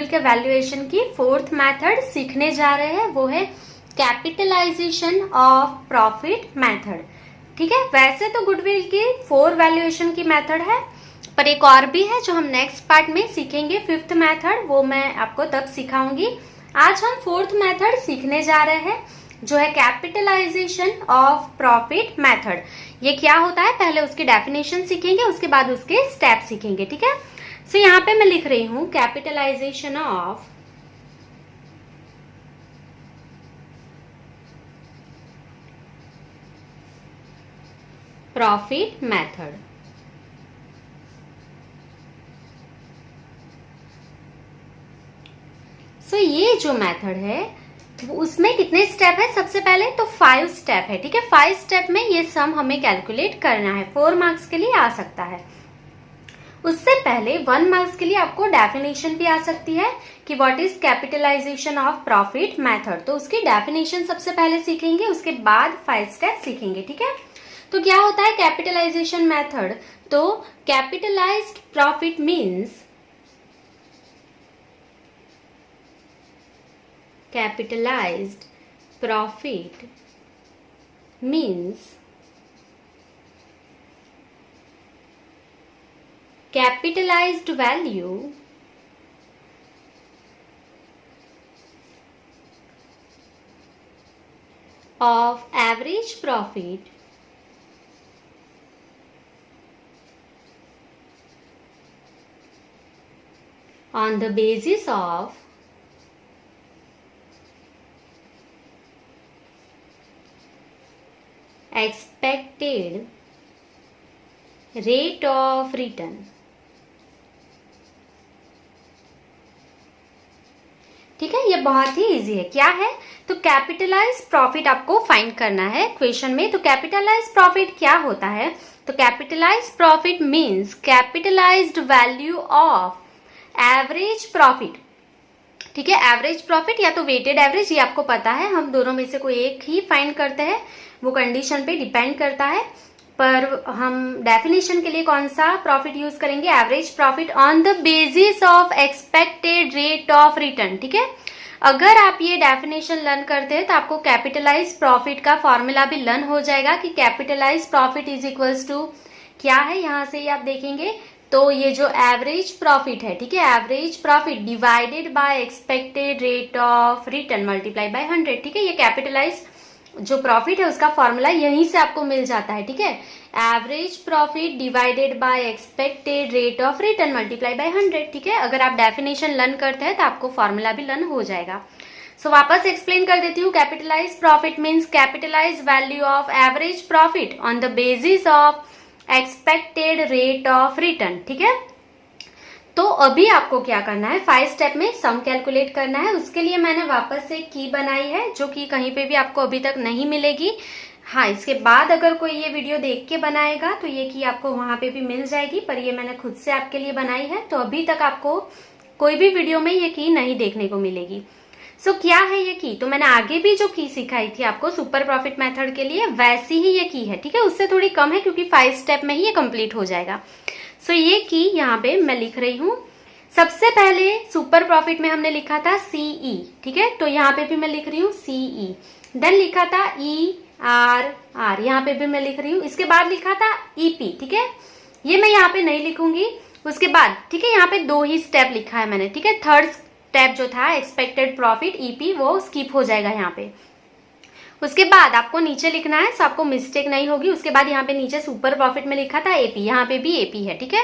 Goodwill के valuation की fourth method सीखने जा रहे हैं, वो है कैपिटलाइजेशन ऑफ प्रॉफिट मेथड। ठीक है, वैसे तो गुडविल की 4 वैल्यूएशन की मेथड है, पर एक और भी है जो हम नेक्स्ट पार्ट में सीखेंगे, 5th मेथड, वो मैं आपको तब सिखाऊंगी। आज हम 4th मेथड सीखने जा रहे हैं जो है कैपिटलाइजेशन ऑफ प्रॉफिट मेथड। ये क्या होता है, पहले उसकी डेफिनेशन सीखेंगे, उसके बाद उसके स्टेप सीखेंगे। ठीक है, सो यहाँ पे मैं लिख रही हूं कैपिटलाइजेशन ऑफ प्रॉफिट मेथड। सो ये जो मेथड है उसमें कितने स्टेप है, सबसे पहले तो 5 स्टेप है। ठीक है, 5 स्टेप में ये सम हमें कैलकुलेट करना है, 4 मार्क्स के लिए आ सकता है। उससे पहले 1 मार्क्स के लिए आपको डेफिनेशन भी आ सकती है कि what is capitalization of profit method, तो उसकी डेफिनेशन सबसे पहले सीखेंगे, उसके बाद 5 स्टेप सीखेंगे। ठीक है, तो क्या होता है कैपिटलाइजेशन मेथड, तो capitalised profit means capitalized profit means capitalized value of average profit on the basis of expected rate of return। ठीक है, ये बहुत ही इजी है। क्या है, तो कैपिटलाइज प्रॉफिट आपको फाइंड करना है क्वेश्चन में। तो कैपिटलाइज प्रॉफिट क्या होता है, तो capitalize profit means capitalized value of average profit. ठीक है, एवरेज प्रॉफिट या तो वेटेड एवरेज, ये आपको पता है, हम दोनों में से कोई एक ही फाइंड करते हैं, वो कंडीशन पे डिपेंड करता है, पर हम डेफिनेशन के लिए कौन सा प्रॉफिट यूज करेंगे, average profit on the basis of expected rate of return. ठीक है, अगर आप ये डेफिनेशन लर्न करते हैं तो आपको कैपिटलाइज प्रॉफिट का फॉर्मूला भी लर्न हो जाएगा कि capitalize profit is equals to क्या है, यहां से ही आप देखेंगे तो ये जो एवरेज प्रॉफिट है, ठीक है, average profit divided by expected rate of return multiply by 100। ठीक है, ये कैपिटलाइज जो प्रॉफिट है उसका फॉर्मूला यहीं से आपको मिल जाता है। ठीक है, average profit divided by expected rate of return multiply by 100। ठीक है, अगर आप डेफिनेशन लर्न करते हैं तो आपको फॉर्मूला भी लर्न हो जाएगा। सो वापस एक्सप्लेन कर देती हूँ, capitalize profit means capitalize value of average profit on the basis of expected rate of return. ठीक है, तो अभी आपको क्या करना है, 5 स्टेप में सम कैलकुलेट करना है। उसके लिए मैंने वापस से की बनाई है जो कि कहीं पे भी आपको अभी तक नहीं मिलेगी। हाँ, इसके बाद अगर कोई ये वीडियो देख के बनाएगा तो ये की आपको वहां पे भी मिल जाएगी, पर ये मैंने खुद से आपके लिए बनाई है, तो अभी तक आपको कोई भी वीडियो में ये की नहीं देखने को मिलेगी। सो क्या है ये की, तो मैंने आगे भी जो की सिखाई थी आपको सुपर प्रॉफिट मेथड के लिए, वैसी ही ये की है। ठीक है, उससे थोड़ी कम है क्योंकि 5 स्टेप में ही ये कंप्लीट हो जाएगा। सो ये की यहाँ पे मैं लिख रही हूं। सबसे पहले सुपर प्रॉफिट में हमने लिखा था सीई। ठीक है, तो यहाँ पे भी मैं लिख रही हूँ सीई। देन लिखा था ERR, यहाँ पे भी मैं लिख रही हूँ। इसके बाद लिखा था EP। ठीक है, ये मैं यहाँ पे नहीं लिखूंगी। उसके बाद ठीक है, यहाँ पे 2 ही स्टेप लिखा है मैंने। ठीक है, 3rd स्टेप जो था एक्सपेक्टेड प्रॉफिट EP, वो स्किप हो जाएगा यहाँ पे। उसके बाद आपको नीचे लिखना है, सो आपको मिस्टेक नहीं होगी। उसके बाद यहाँ पे नीचे सुपर प्रॉफिट में लिखा था AP, यहाँ पे भी AP है। ठीक है,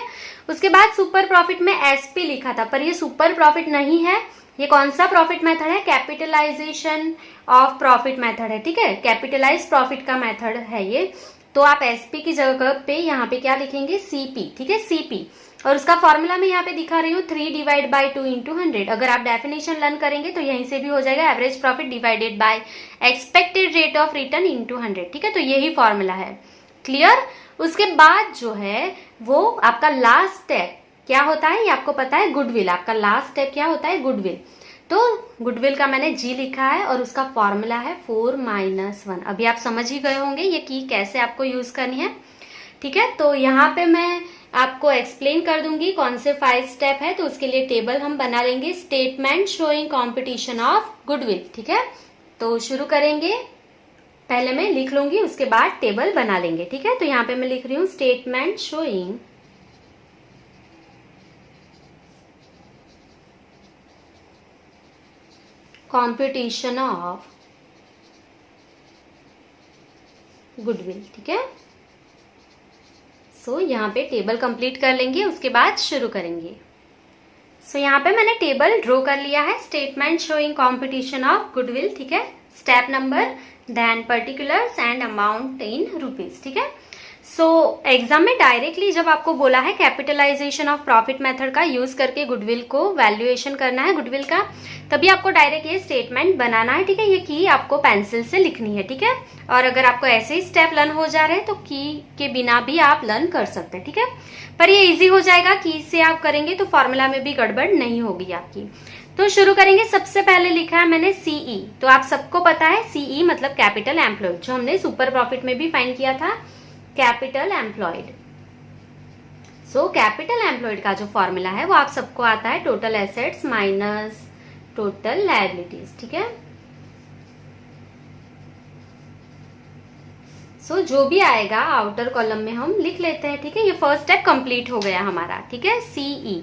उसके बाद सुपर प्रॉफिट में SP लिखा था, पर ये सुपर प्रॉफिट नहीं है। ये कौन सा प्रॉफिट मेथड है, कैपिटलाइजेशन ऑफ प्रॉफिट मेथड है। ठीक है, कैपिटलाइज प्रॉफिट का मेथड है ये, तो आप SP की जगह पे यहाँ पे क्या लिखेंगे, CP। ठीक है, CP, और उसका फॉर्मूला मैं यहाँ पे दिखा रही हूँ 3 डिवाइड बाई 2 इंटू 100। अगर आप डेफिनेशन लर्न करेंगे तो यहीं से भी हो जाएगा, average profit divided by expected rate of return into 100। ठीक है, तो यही फॉर्मूला है। क्लियर। उसके बाद जो है वो आपका लास्ट स्टेप क्या होता है, ये आपको पता है, गुडविल। आपका लास्ट स्टेप क्या होता है, गुडविल। तो गुडविल का मैंने G लिखा है और उसका फॉर्मूला है 4 - 1। अभी आप समझ ही गए होंगे ये की कैसे आपको यूज करनी है। ठीक है, तो यहाँ पे मैं आपको एक्सप्लेन कर दूंगी कौन से 5 स्टेप है, तो उसके लिए टेबल हम बना लेंगे, statement showing competition of goodwill. ठीक है, तो शुरू करेंगे। पहले मैं लिख लूंगी, उसके बाद टेबल बना लेंगे। ठीक है, तो यहाँ पे मैं लिख रही हूँ statement showing competition of goodwill. ठीक है, सो यहाँ पे टेबल कंप्लीट कर लेंगे, उसके बाद शुरू करेंगे। सो यहाँ पे मैंने टेबल ड्रॉ कर लिया है, statement showing competition of goodwill. ठीक है, step number, then particulars and amount in rupees. ठीक है, सो एग्जाम में डायरेक्टली जब आपको बोला है कैपिटलाइजेशन ऑफ प्रॉफिट मेथड का यूज करके गुडविल को वैल्यूएशन करना है गुडविल का, तभी आपको डायरेक्ट ये स्टेटमेंट बनाना है। ठीक है, ये की आपको पेंसिल से लिखनी है। ठीक है, और अगर आपको ऐसे ही स्टेप लर्न हो जा रहे हैं तो की के बिना भी आप लर्न कर सकते हैं। ठीक है, पर ये इजी हो जाएगा, की से आप करेंगे तो फॉर्मूला में भी गड़बड़ नहीं होगी आपकी। तो शुरू करेंगे। सबसे पहले लिखा है मैंने सीई, तो आप सबको पता है सीई मतलब कैपिटल एम्प्लॉयड, जो हमने सुपर प्रॉफिट में भी फाइंड किया था, capital employed. So capital employed का जो फॉर्मूला है वो आप सबको आता है, total assets minus total liabilities. ठीक है, सो जो भी आएगा आउटर कॉलम में हम लिख लेते हैं। ठीक है, ये फर्स्ट स्टेप कंप्लीट हो गया हमारा। ठीक है, सीई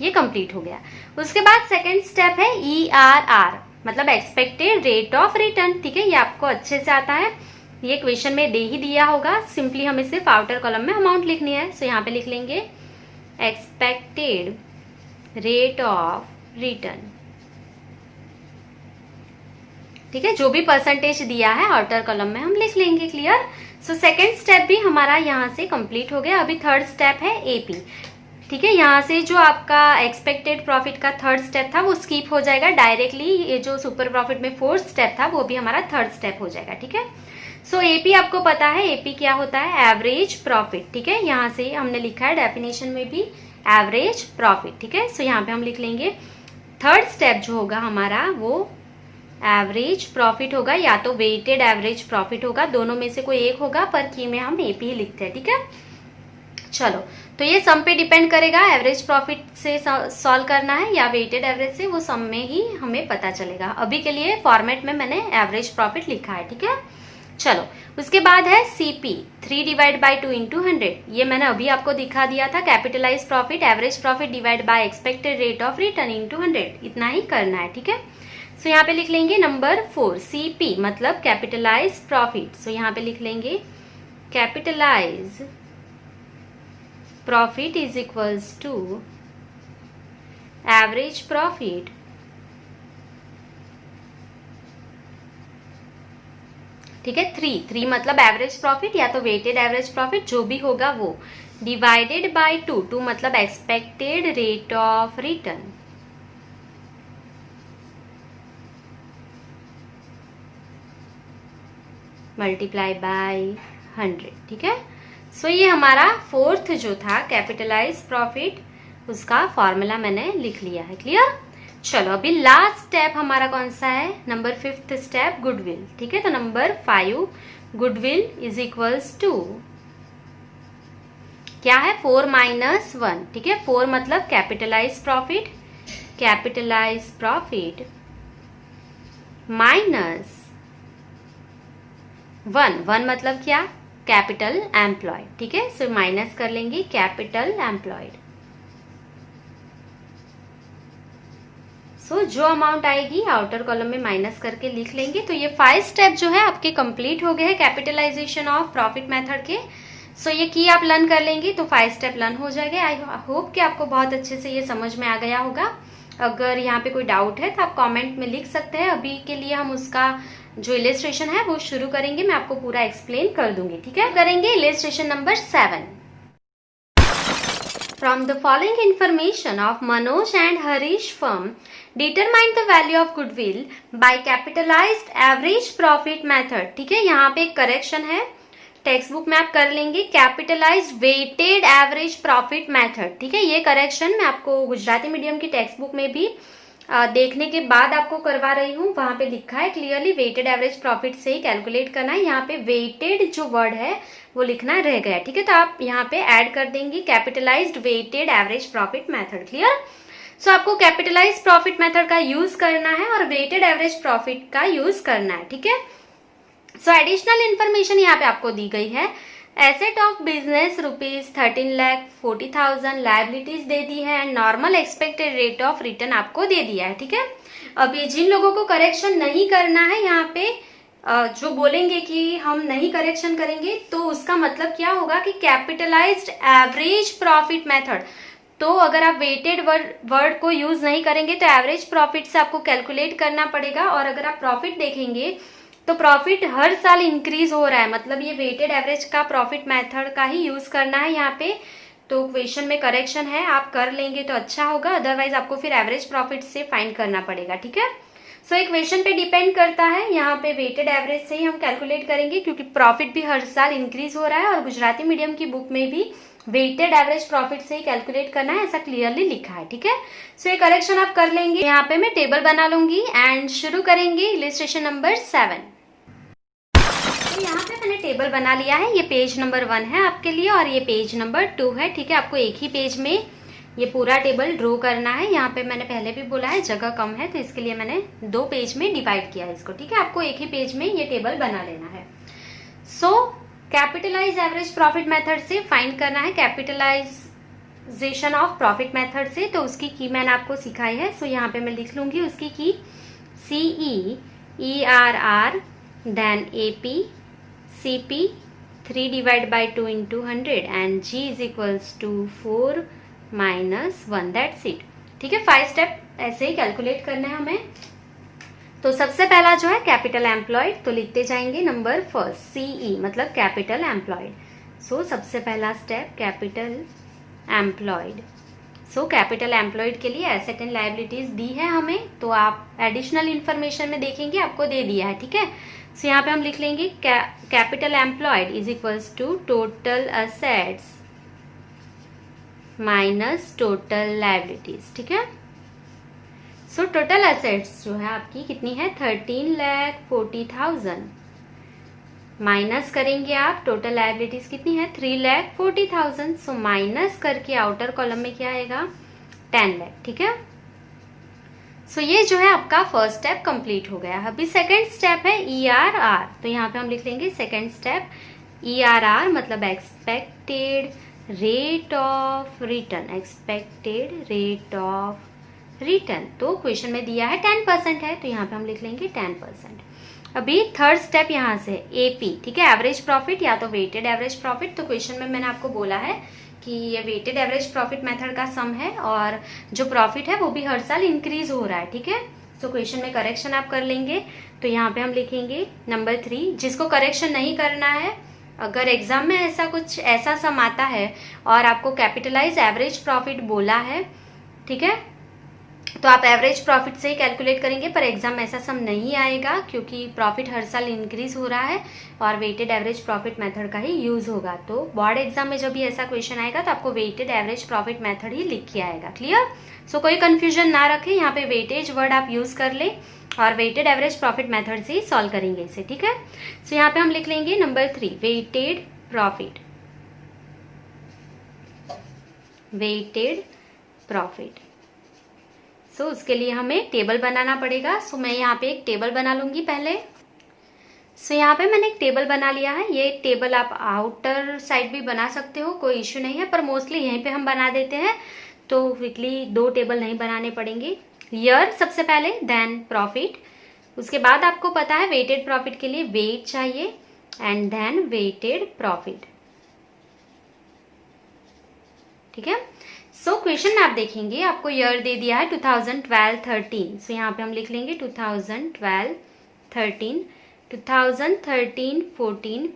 ये कंप्लीट हो गया। उसके बाद सेकंड स्टेप है ERR मतलब एक्सपेक्टेड रेट ऑफ रिटर्न। ठीक है, ये आपको अच्छे से आता है, ये क्वेश्चन में दे ही दिया होगा, सिंपली हमें सिर्फ आउटर कॉलम में अमाउंट लिखनी है। सो यहाँ पे लिख लेंगे एक्सपेक्टेड रेट ऑफ रिटर्न। ठीक है, जो भी परसेंटेज दिया है आउटर कॉलम में हम लिख लेंगे। क्लियर। सो सेकेंड स्टेप भी हमारा यहाँ से कंप्लीट हो गया। अभी थर्ड स्टेप है AP। ठीक है, यहाँ से जो आपका एक्सपेक्टेड प्रॉफिट का थर्ड स्टेप था वो स्किप हो जाएगा, डायरेक्टली ये जो सुपर प्रॉफिट में फोर्थ स्टेप था वो भी हमारा थर्ड स्टेप हो जाएगा। ठीक है, सो AP आपको पता है, AP क्या होता है, एवरेज प्रॉफिट। ठीक है, यहाँ से हमने लिखा है डेफिनेशन में भी एवरेज प्रॉफिट। ठीक है, सो यहाँ पे हम लिख लेंगे थर्ड स्टेप जो होगा हमारा वो एवरेज प्रॉफिट होगा, या तो वेटेड एवरेज प्रॉफिट होगा, दोनों में से कोई एक होगा, पर की में हम AP ही लिखते हैं। ठीक है, चलो, तो ये सम पे डिपेंड करेगा, एवरेज प्रॉफिट से सॉल्व करना है या वेटेड एवरेज से, वो सम में ही हमें पता चलेगा। अभी के लिए फॉर्मेट में मैंने एवरेज प्रॉफिट लिखा है। ठीक है, चलो, उसके बाद है CP 3 डिवाइड बाई 2 इंटू 100। ये मैंने अभी आपको दिखा दिया था, capitalize profit average profit divide by expected rate of return into 100, इतना ही करना है। ठीक है, सो यहाँ पे लिख लेंगे नंबर 4 CP मतलब कैपिटलाइज प्रॉफिट। सो यहाँ पे लिख लेंगे capitalize profit is equals to average profit ठीक है, 3 मतलब एवरेज प्रॉफिट या तो वेटेड एवरेज प्रॉफिट जो भी होगा वो, डिवाइडेड बाय 2 मतलब expected rate of return, multiply by 100। ठीक है, सो ये हमारा फोर्थ जो था कैपिटलाइज प्रॉफिट, उसका फॉर्मूला मैंने लिख लिया है। क्लियर। चलो, अभी लास्ट स्टेप हमारा कौन सा है, नंबर 5th स्टेप गुडविल। ठीक है, तो number 5 goodwill is equals to क्या है, 4 माइनस 1। ठीक है, 4 मतलब capitalize profit, capitalize profit minus 1 मतलब क्या, कैपिटल एम्प्लॉयड। ठीक है, सो माइनस कर लेंगे कैपिटल एम्प्लॉयड। सो जो अमाउंट आएगी आउटर कॉलम में माइनस करके लिख लेंगे। तो ये 5 स्टेप जो है आपके कंप्लीट हो गए हैं कैपिटलाइजेशन ऑफ प्रॉफिट मेथड के। सो ये की आप लर्न कर लेंगे तो 5 स्टेप लर्न हो जाएंगे। आई होप कि आपको बहुत अच्छे से ये समझ में आ गया होगा। अगर यहाँ पे कोई डाउट है तो आप कमेंट में लिख सकते हैं। अभी के लिए हम उसका जो इलिस्ट्रेशन है वो शुरू करेंगे, मैं आपको पूरा एक्सप्लेन कर दूंगी। ठीक है, करेंगे illustration number 7। From the following information of Manoj and Harish firm, determine the value of goodwill by capitalized average profit method। ठीक है, यहाँ पे एक करेक्शन है, टेक्स्ट बुक में आप कर लेंगे capitalized weighted average profit method. ठीक है, ये करेक्शन मैं आपको गुजराती मीडियम की टेक्स्ट बुक में भी देखने के बाद आपको करवा रही हूँ। वहां पे लिखा है क्लियरली वेटेड एवरेज प्रॉफिट से ही कैलकुलेट करना है। यहाँ पे वेटेड जो वर्ड है वो लिखना रह गया, ठीक है। तो आप यहाँ पे ऐड कर देंगी capitalized weighted average profit method. Clear? So आपको कैपिटलाइज प्रॉफिट मेथड का यूज करना है और वेटेड एवरेज प्रॉफिट का यूज करना है, ठीक है। सो एडिशनल इन्फॉर्मेशन यहाँ पे आपको दी गई है। एसेट ऑफ बिजनेस ₹13,40,000, लाइबिलिटीज दे दी है, normal expected rate of return आपको दे दिया है, ठीक है। अब ये जिन लोगों को करेक्शन नहीं करना है, यहाँ पे जो बोलेंगे कि हम नहीं करेक्शन करेंगे, तो उसका मतलब क्या होगा कि कैपिटलाइज्ड एवरेज प्रॉफिट मेथड। तो अगर आप वेटेड वर्ड को यूज नहीं करेंगे तो एवरेज प्रॉफिट से आपको कैलकुलेट करना पड़ेगा। और अगर आप प्रॉफिट देखेंगे तो प्रॉफिट हर साल इंक्रीज हो रहा है, मतलब ये वेटेड एवरेज का प्रॉफिट मेथड का ही यूज करना है यहाँ पे। तो क्वेश्चन में करेक्शन है, आप कर लेंगे तो अच्छा होगा, अदरवाइज आपको फिर एवरेज प्रॉफिट से फाइंड करना पड़ेगा, ठीक है। सो इक्वेशन पे डिपेंड करता है, यहाँ पे वेटेड एवरेज से ही हम कैलकुलेट करेंगे क्योंकि प्रॉफिट भी हर साल इंक्रीज हो रहा है और गुजराती मीडियम की बुक में भी वेटेड एवरेज प्रॉफिट से ही कैलकुलेट करना है, ऐसा क्लियरली लिखा है, ठीक है। सो ये करेक्शन आप कर लेंगे। यहाँ पे मैं टेबल बना लूंगी एंड शुरू करेंगे इलिस्ट्रेशन नंबर 7। तो यहाँ पे मैंने टेबल बना लिया है। ये पेज नंबर 1 है आपके लिए और ये पेज नंबर 2 है, ठीक है। आपको एक ही पेज में ये पूरा टेबल ड्रॉ करना है। यहाँ पे मैंने पहले भी बोला है जगह कम है, तो इसके लिए मैंने 2 पेज में डिवाइड किया है इसको, ठीक है। आपको एक ही पेज में ये टेबल बना लेना है। सो कैपिटलाइज एवरेज प्रॉफिट मेथड से फाइंड करना है कैपिटलाइजेशन ऑफ प्रॉफिट मेथड से, तो उसकी की मैंने आपको सिखाई है। सो यहाँ पे मैं लिख लूंगी उसकी की CEERR then AP CP 3/2 into 100 and G is equals to 4 minus 1, that's it, ठीक है। 5 स्टेप ऐसे ही कैलकुलेट करना है हमें। तो सबसे पहला जो है कैपिटल एम्प्लॉयड, तो लिखते जाएंगे नंबर फर्स्ट CE मतलब कैपिटल एम्प्लॉयड। सो सबसे पहला step capital employed. So capital employed के लिए एसेट एंड लायबिलिटीज दी है हमें, तो आप एडिशनल इंफॉर्मेशन में देखेंगे आपको दे दिया है, ठीक है। सो यहाँ पे हम लिख लेंगे capital employed is equals to total assets minus total liabilities, ठीक है। सो टोटल असेट्स जो है आपकी कितनी है 13,40,000 माइनस करेंगे आप टोटल लायबिलिटीज कितनी है 3,40,000। सो माइनस करके आउटर कॉलम में क्या आएगा 10 लाख, ठीक है। सो ये जो है आपका फर्स्ट स्टेप कंप्लीट हो गया। अभी सेकंड स्टेप है ERR, तो यहाँ पे हम लिख लेंगे सेकंड स्टेप ERR मतलब expected rate of return, expected rate of return. तो क्वेश्चन में दिया है 10% है, तो यहाँ पे हम लिख लेंगे 10%। अभी थर्ड स्टेप यहाँ से AP, ठीक है, एवरेज प्रॉफिट या तो वेटेड एवरेज प्रॉफिट। तो क्वेश्चन में मैंने आपको बोला है कि ये वेटेड एवरेज प्रॉफिट मेथड का सम है और जो प्रॉफिट है वो भी हर साल इंक्रीज हो रहा है, ठीक है। सो क्वेश्चन में करेक्शन आप कर लेंगे। तो यहाँ पे हम लिखेंगे नंबर 3, जिसको करेक्शन नहीं करना है, अगर एग्जाम में ऐसा कुछ ऐसा सम आता है और आपको कैपिटलाइज एवरेज प्रॉफिट बोला है, ठीक है, तो आप एवरेज प्रॉफिट से ही कैलकुलेट करेंगे, पर एग्जाम में ऐसा सम नहीं आएगा क्योंकि प्रॉफिट हर साल इंक्रीज हो रहा है और वेटेड एवरेज प्रॉफिट मेथड का ही यूज होगा। तो बोर्ड एग्जाम में जब भी ऐसा क्वेश्चन आएगा तो आपको वेटेड एवरेज प्रॉफिट मेथड ही लिख के आएगा। क्लियर? सो कोई कंफ्यूजन ना रखें, यहाँ पे वेटेज वर्ड आप यूज कर ले और वेटेड एवरेज प्रॉफिट मेथड से ही सॉल्व करेंगे इसे, ठीक है। सो यहाँ पे हम लिख लेंगे number 3 weighted profit, weighted profit. So उसके लिए हमें टेबल बनाना पड़ेगा। सो मैं यहाँ पे एक टेबल बना लूंगी पहले। सो यहाँ पे मैंने एक टेबल बना लिया है। ये टेबल आप आउटर साइड भी बना सकते हो, कोई इश्यू नहीं है, पर मोस्टली यहीं पे हम बना देते हैं, तो वीकली 2 टेबल नहीं बनाने पड़ेंगे। ईयर सबसे पहले, देन प्रॉफिट, उसके बाद आपको पता है वेटेड प्रॉफिट के लिए वेट चाहिए एंड देन वेटेड प्रॉफिट, ठीक है। सो क्वेश्चन में आप देखेंगे आपको ईयर दे दिया है 2012-13। सो यहाँ पे हम लिख लेंगे 2012-13, 2013-14,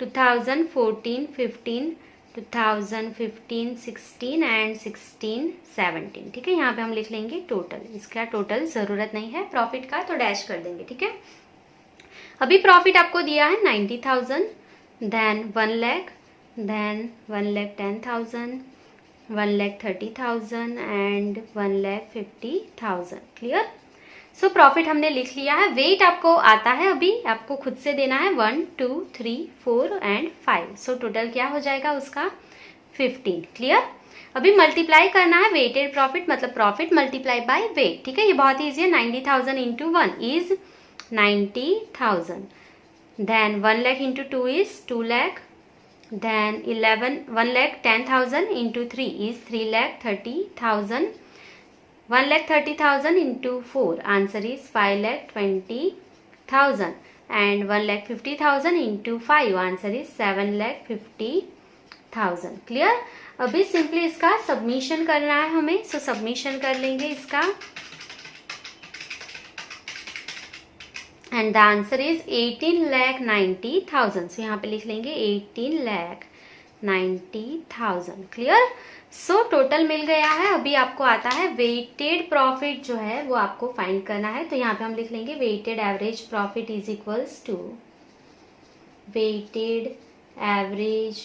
2014-15, 2015-16 एंड 16-17, ठीक है। यहाँ पे हम लिख लेंगे टोटल, इसका टोटल जरूरत नहीं है प्रॉफिट का, तो डैश कर देंगे, ठीक है। अभी प्रॉफिट आपको दिया है 90,000, then 1 lakh, then 1,10,000, 1,30,000 and 1,50,000। Clear. So profit हमने लिख लिया है। वेट आपको आता है, अभी आपको खुद से देना है 1, 2, 3, 4 एंड 5। सो टोटल क्या हो जाएगा उसका 15। क्लियर। अभी मल्टीप्लाई करना है वेटेड प्रॉफिट, मतलब प्रॉफिट मल्टीप्लाई बाय वेट। ठीक है, ये बहुत ईजी है। 90,000 into 1 is 90,000, then 1 lakh into 2 is 2 lakh, then 1,10,000 into 3 is 3,30,000. 1,30,000 into 4, answer is 5,20,000, and 1,50,000 into 5, answer is 7,50,000. Clear. अभी सिंपली इसका सबमिशन करना है हमें। सो सबमिशन कर लेंगे इसका, एंड द आंसर इज 18,90,000। सो यहाँ पे लिख लेंगे 18,90,000। क्लियर। सो टोटल मिल गया है। अभी आपको आता है वेटेड प्रॉफिट जो है वो आपको फाइंड करना है। तो यहाँ पे हम लिख लेंगे weighted average profit is equals to weighted average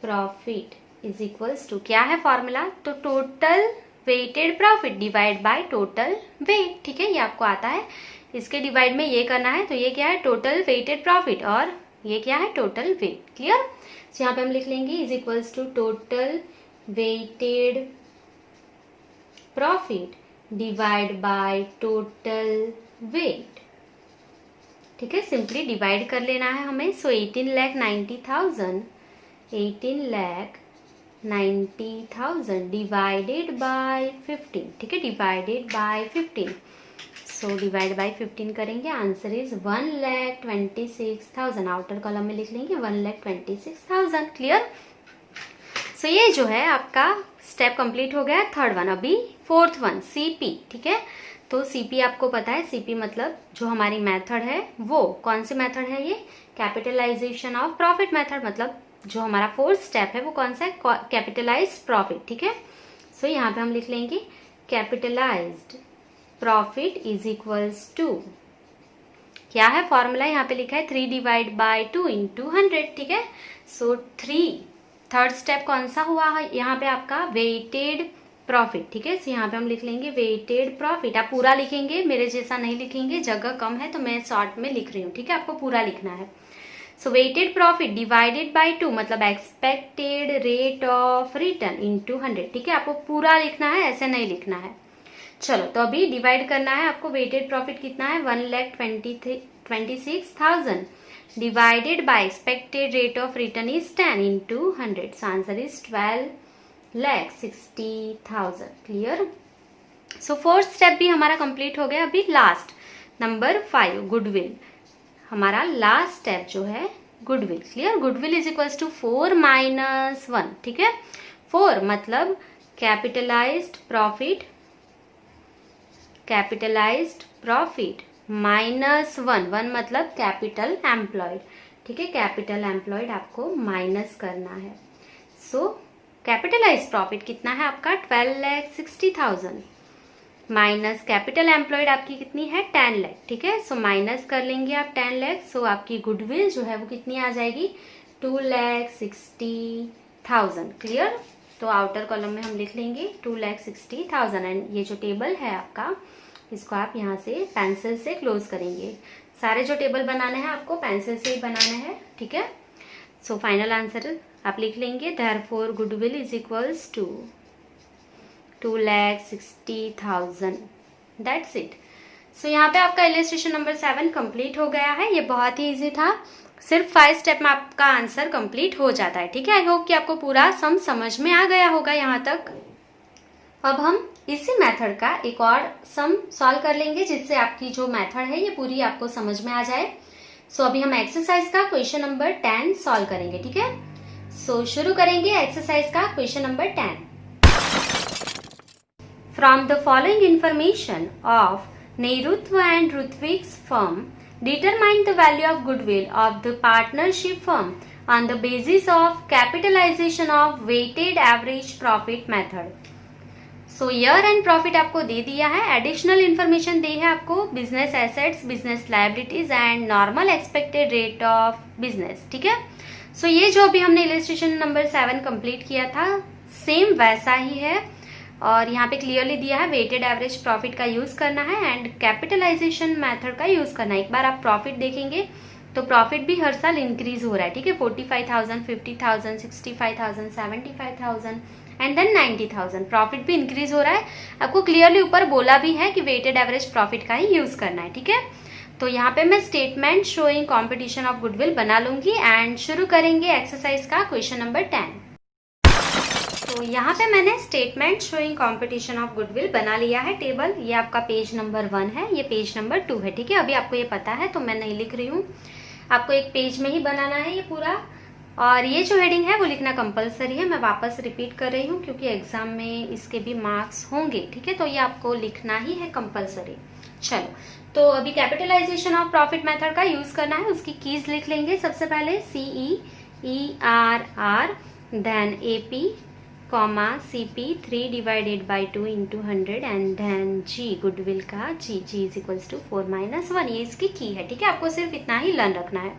profit is equals to, क्या है फॉर्मूला, तो total weighted profit divide by total weight. ठीक है, ये आपको आता है। इसके डिवाइड में ये करना है, तो ये क्या है टोटल वेटेड प्रॉफिट, और ये क्या है टोटल वेट। क्लियर। तो यहाँ पे हम लिख लेंगे is equals to total weighted profit divide by total weight. ठीक है, सिंपली डिवाइड कर लेना है हमें। So 18,90,000 18,90,000 divided by 15। ठीक है, divided by 15। So divide by 15 करेंगे, आंसर इज 1,26,000। आउटर कॉलम में लिख लेंगे 1,26,000। क्लियर। सो ये जो है आपका स्टेप कंप्लीट हो गया। थर्ड वन, अभी फोर्थ वन सीपी। ठीक है, तो सीपी आपको पता है, सीपी मतलब जो हमारी मेथड है वो कौन सी मेथड है, ये कैपिटलाइजेशन ऑफ प्रॉफिट मेथड। मतलब जो हमारा फोर्थ स्टेप है वो कौन सा है, कैपिटलाइज्ड प्रॉफिट। ठीक है, सो यहाँ पे हम लिख लेंगे capitalized profit is equals to, क्या है फॉर्मूला, यहाँ पे लिखा है 3 डिवाइड बाय 2 इंटू 100। ठीक है, सो 3 थर्ड स्टेप कौन सा हुआ है यहाँ पे आपका वेटेड प्रॉफिट। ठीक है, सो यहाँ पे हम लिख लेंगे वेटेड प्रॉफिट। आप पूरा लिखेंगे, मेरे जैसा नहीं लिखेंगे, जगह कम है तो मैं शॉर्ट में लिख रही हूँ। ठीक है, आपको पूरा लिखना है। सो वेटेड प्रॉफिट डिवाइडेड बाय 2 मतलब expected rate of return into 100। ठीक है, आपको पूरा लिखना है, ऐसे नहीं लिखना है। चलो, तो अभी डिवाइड करना है आपको। वेटेड प्रॉफिट कितना है 1,26,000 divided by expected rate of return is 10 into 100। So answer is 12,60,000। Clear. So fourth step भी हमारा कंप्लीट हो गया। अभी लास्ट नंबर 5 गुडविल, हमारा लास्ट स्टेप जो है goodwill. Clear. Goodwill is equals to 4 minus 1। ठीक है, 4 मतलब capitalized profit, capitalized profit minus 1 मतलब कैपिटल एम्प्लॉयड। ठीक है, कैपिटल एम्प्लॉयड आपको माइनस करना है। सो कैपिटलाइज्ड प्रॉफिट कितना है आपका 12,60,000 माइनस कैपिटल एम्प्लॉयड आपकी कितनी है 10 लाख। ठीक है, सो माइनस कर लेंगे आप 10 लाख। सो आपकी गुडविल जो है वो कितनी आ जाएगी 2,60,000। क्लियर। तो आउटर कॉलम में हम लिख लेंगे 2,60,000 एंड ये जो टेबल है आपका, इसको आप यहाँ से पेंसिल से क्लोज करेंगे। सारे जो टेबल बनाने हैं आपको पेंसिल से ही बनाने हैं। ठीक है, सो फाइनल आंसर आप लिख लेंगे therefore goodwill is equals to 2,60,000। That's it. So यहाँ पे आपका इलस्ट्रेशन नंबर 7 कंप्लीट हो गया है। ये बहुत ही इजी था, सिर्फ 5 स्टेप में आपका आंसर कंप्लीट हो जाता है। ठीक है, आई होप कि आपको पूरा सम समझ में आ गया होगा यहाँ तक। अब हम इसी मेथड का एक और सम सॉल्व कर लेंगे जिससे आपकी जो मेथड है ये पूरी आपको समझ में आ जाए। सो अभी हम एक्सरसाइज का क्वेश्चन नंबर 10 सॉल्व करेंगे। ठीक है, सो शुरू करेंगे एक्सरसाइज का question number 10। From the following information of नेरुत्व एंड रुत्विक्स firm, determine the value of goodwill of the partnership firm on the basis of capitalization of weighted average profit method. So year and profit आपको दे दिया है, additional information दी है आपको business assets, business liabilities and normal expected rate of business. ठीक है, सो ये जो अभी हमने इलस्ट्रेशन नंबर 7 कंप्लीट किया था सेम वैसा ही है, और यहाँ पे क्लियरली दिया है वेटेड एवरेज प्रॉफिट का यूज करना है एंड कैपिटलाइजेशन मेथड का यूज करना है। एक बार आप प्रॉफिट देखेंगे तो प्रॉफिट भी हर साल इंक्रीज हो रहा है, ठीक है। 45,000, 50,000, 65,000, 75,000 एंड देन 90,000 प्रॉफिट भी इंक्रीज हो रहा है। आपको क्लियरली ऊपर बोला भी है कि वेटेड एवरेज प्रॉफिट का ही यूज करना है, ठीक है। तो यहाँ पे मैं statement showing competition of goodwill बना लूंगी एंड शुरू करेंगे एक्सरसाइज का क्वेश्चन नंबर 10। तो यहाँ पे मैंने statement showing competition of goodwill बना लिया है टेबल। ये आपका पेज नंबर 1 है, ये पेज नंबर 2 है, ठीक है। अभी आपको ये पता है तो मैं नहीं लिख रही हूँ, आपको एक पेज में ही बनाना है ये पूरा। और ये जो हेडिंग है वो लिखना कंपलसरी है, मैं वापस रिपीट कर रही हूँ क्योंकि एग्जाम में इसके भी मार्क्स होंगे, ठीक है। तो ये आपको लिखना ही है कंपलसरी। चलो, तो अभी कैपिटलाइजेशन ऑफ प्रॉफिट मेथड का यूज करना है, उसकी कीज लिख लेंगे। सबसे पहले CEERR, then AP, CP 3 divided by 2 into 100 and then G goodwill का G इज इक्वल्स टू 4 - 1। ये इसकी की है, ठीक है। आपको सिर्फ इतना ही लर्न रखना है,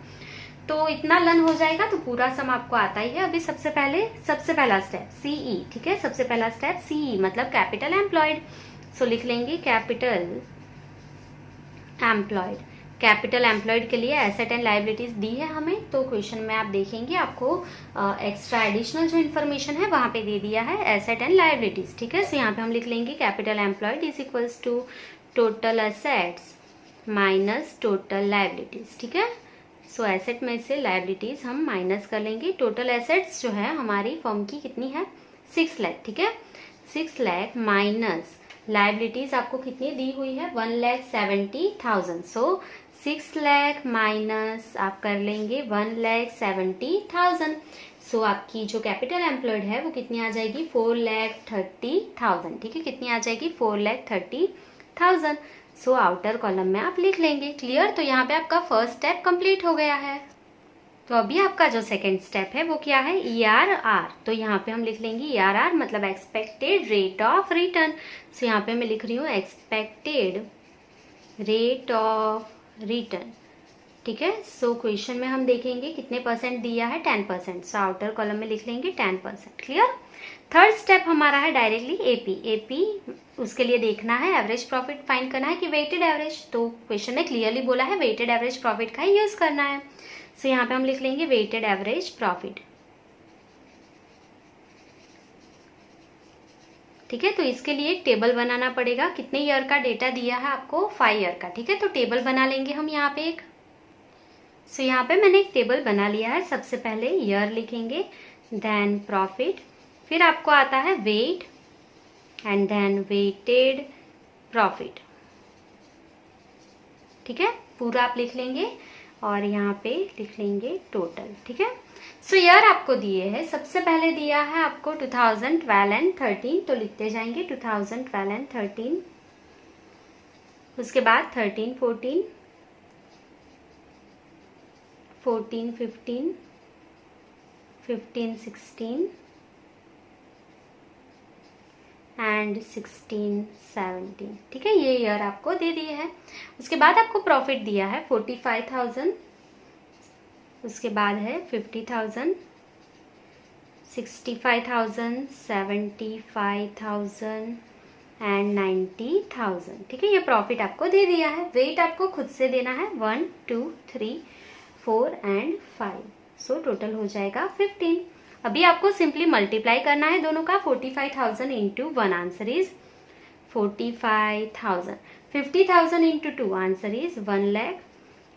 तो इतना लर्न हो जाएगा तो पूरा सम आपको आता ही है। अभी सबसे पहला स्टेप CE, ठीक है। सबसे पहला स्टेप CE मतलब कैपिटल एम्प्लॉयड। सो लिख लेंगे कैपिटल एम्प्लॉयड। कैपिटल एम्प्लॉयड के लिए एसेट एंड लायबिलिटीज दी है हमें, तो क्वेश्चन में आप देखेंगे आपको एक्स्ट्रा एडिशनल जो इन्फॉर्मेशन है वहां पे दे दिया है एसेट एंड लायबिलिटीज, ठीक है। सो यहाँ पे हम लिख लेंगे capital employed is equals to total assets minus total liabilities, ठीक है। सो एसेट में से लायबिलिटीज हम माइनस कर लेंगे। टोटल एसेट्स जो है हमारी फर्म की कितनी है 6 लाख, ठीक है। 6 लाख माइनस लायबिलिटीज आपको कितनी दी हुई है 1,70,000। सो 6 लाख माइनस आप कर लेंगे 1,70,000। सो आपकी जो कैपिटल एम्प्लॉयड है वो कितनी आ जाएगी 4,30,000, ठीक है। कितनी आ जाएगी 4,30,000। सो आउटर कॉलम में आप लिख लेंगे। क्लियर। तो यहाँ पे आपका फर्स्ट स्टेप कंप्लीट हो गया है। तो अभी आपका जो सेकेंड स्टेप है वो क्या है ERR। तो यहाँ पे हम लिख लेंगे ERR मतलब एक्सपेक्टेड रेट ऑफ रिटर्न। सो यहाँ पे मैं लिख रही हूँ एक्सपेक्टेड रेट ऑफ रिटर्न, ठीक है। सो क्वेश्चन में हम देखेंगे कितने परसेंट दिया है 10%। सो आउटर कॉलम में लिख लेंगे 10%। क्लियर। थर्ड स्टेप हमारा है डायरेक्टली AP। उसके लिए देखना है एवरेज प्रॉफिट फाइंड करना है कि वेटेड एवरेज। तो क्वेश्चन में क्लियरली बोला है वेटेड एवरेज प्रॉफिट का ही यूज करना है। सो यहाँ पे हम लिख लेंगे वेटेड एवरेज प्रॉफिट, ठीक है। तो इसके लिए एक टेबल बनाना पड़ेगा। कितने ईयर का डेटा दिया है आपको 5 ईयर का, ठीक है। तो टेबल बना लेंगे हम यहाँ पे एक। सो यहाँ पे मैंने एक टेबल बना लिया है। सबसे पहले ईयर लिखेंगे, देन प्रॉफिट, फिर आपको आता है weight and then weighted profit, ठीक है। पूरा आप लिख लेंगे और यहाँ पे लिख लेंगे टोटल, ठीक है। सो ईयर आपको दिए है, सबसे पहले दिया है आपको 2012 एंड 13, तो लिखते जाएंगे 2012 एंड 13। उसके बाद 13, 14, 14, 15, 15, 16 एंड 16, 17, ठीक है। ये ईयर आपको दे दिए हैं। उसके बाद आपको प्रॉफिट दिया है 45,000, उसके बाद है 50,000, 65,000, 75,000 एंड 90,000, ठीक है। ये प्रॉफिट आपको दे दिया है। वेट आपको खुद से देना है 1, 2, 3, 4 एंड 5। सो टोटल हो जाएगा 15। अभी आपको सिंपली मल्टीप्लाई करना है दोनों का। 45,000 into 1 answer is 45,000, 50,000 into 2 answer is 1 lakh,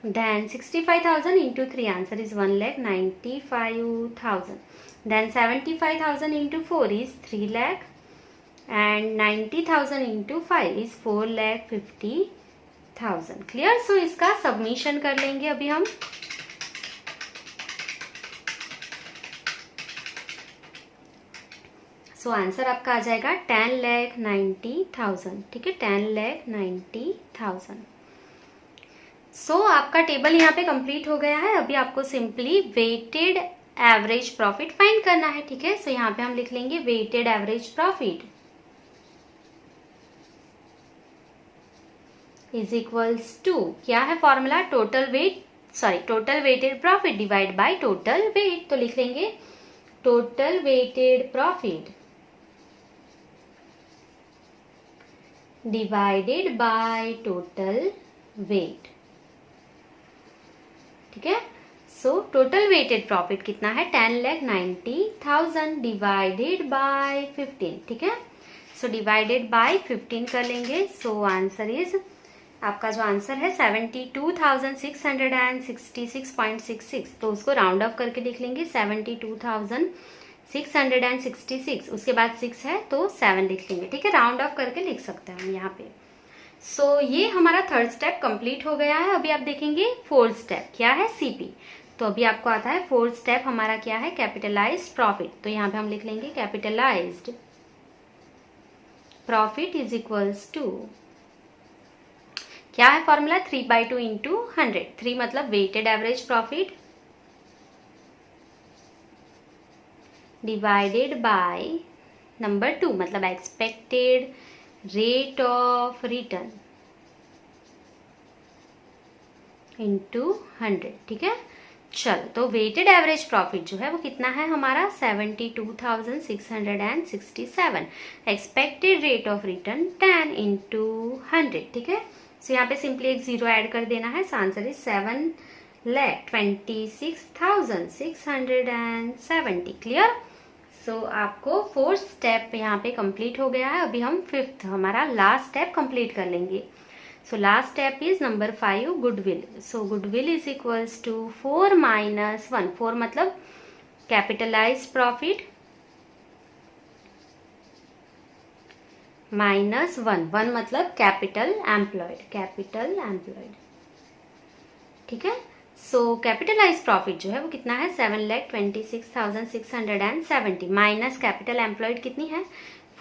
then 65,000 into 3 answer is 1,95,000, then 75,000 into 4 is 3 lakh and 90,000 into 5 is 4,50,000। Clear. सो इसका सबमिशन कर लेंगे अभी हम। सो आंसर आपका आ जाएगा 10,90,000, ठीक है। 10,90,000। सो आपका टेबल यहाँ पे कंप्लीट हो गया है। अभी आपको simply weighted average profit find करना है, ठीक है। सो यहाँ पे हम लिख लेंगे weighted average profit is equals to, क्या है formula, total weight total weighted profit divide by total weight. तो लिख लेंगे total weighted profit divided by total weight. ठीक है, सो टोटल वेटेड प्रॉफिट कितना है 10,90,000 डिवाइडेड बाय 15। ठीक है, सो डिवाइडेड बाय 15 कर लेंगे। सो आंसर इज, आपका जो आंसर है 72,666.66। तो उसको राउंड ऑफ करके लिख लेंगे 72,666। उसके बाद 6 है तो 7 लिख लेंगे। ठीक है, राउंड ऑफ करके लिख सकते हैं हम यहाँ पे। सो ये हमारा थर्ड स्टेप कंप्लीट हो गया है। अभी आप देखेंगे फोर्थ स्टेप क्या है, सीपी। तो अभी आपको आता है फोर्थ स्टेप हमारा क्या है, कैपिटलाइज्ड प्रॉफिट। तो यहाँ पे हम लिख लेंगे capitalized profit is equals to, क्या है फॉर्मूला, 3/2 इंटू 100। 3 मतलब weighted average profit divided by number 2 मतलब expected rate of return into 100। ठीक है, चलो तो वेटेड एवरेज प्रॉफिट जो है वो कितना है हमारा 72,667। Expected rate of return 10 into 100। ठीक है, सो यहाँ पे सिंपली एक 0 ऐड कर देना है। Answer is 7,26,670। क्लियर। सो आपको फोर्थ स्टेप यहाँ पे कंप्लीट हो गया है। अभी हम फिफ्थ हमारा लास्ट स्टेप कंप्लीट कर लेंगे। So last step is number 5 goodwill. So goodwill is equals to 4 minus 1। 4 मतलब कैपिटलाइज प्रॉफिट माइनस 1 मतलब कैपिटल एम्प्लॉयड। ठीक है, सो कैपिटलाइज प्रॉफिट जो है वो कितना है 7,26,670 माइनस कैपिटल एम्प्लॉयड कितनी है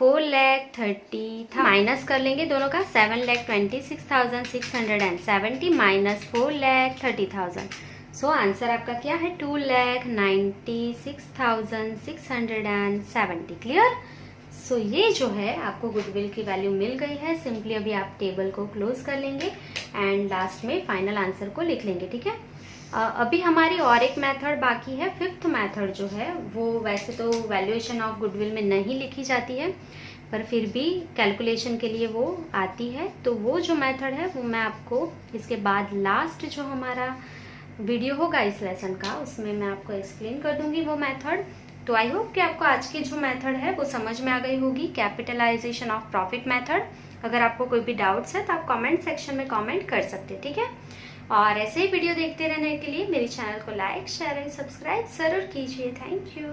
4,30,000। माइनस कर लेंगे दोनों का, 7,26,670 माइनस 4,30,000। सो आंसर आपका क्या है 2,96,670। क्लियर। सो ये जो है आपको गुडविल की वैल्यू मिल गई है। सिंपली अभी आप टेबल को क्लोज कर लेंगे एंड लास्ट में फाइनल आंसर को लिख लेंगे। ठीक है, अभी हमारी और एक मेथड बाकी है। फिफ्थ मेथड जो है वो वैसे तो वैल्यूएशन ऑफ गुडविल में नहीं लिखी जाती है, पर फिर भी कैलकुलेशन के लिए वो आती है। तो वो जो मेथड है वो मैं आपको इसके बाद लास्ट जो हमारा वीडियो होगा इस लेसन का उसमें मैं आपको एक्सप्लेन कर दूंगी वो मेथड। तो आई होप कि आपको आज की जो मेथड है वो समझ में आ गई होगी, कैपिटलाइजेशन ऑफ प्रॉफिट मेथड। अगर आपको कोई भी डाउट्स है तो आप कमेंट सेक्शन में कमेंट कर सकते हैं। ठीक है, और ऐसे ही वीडियो देखते रहने के लिए मेरे चैनल को लाइक शेयर एंड सब्सक्राइब जरूर कीजिए। Thank you.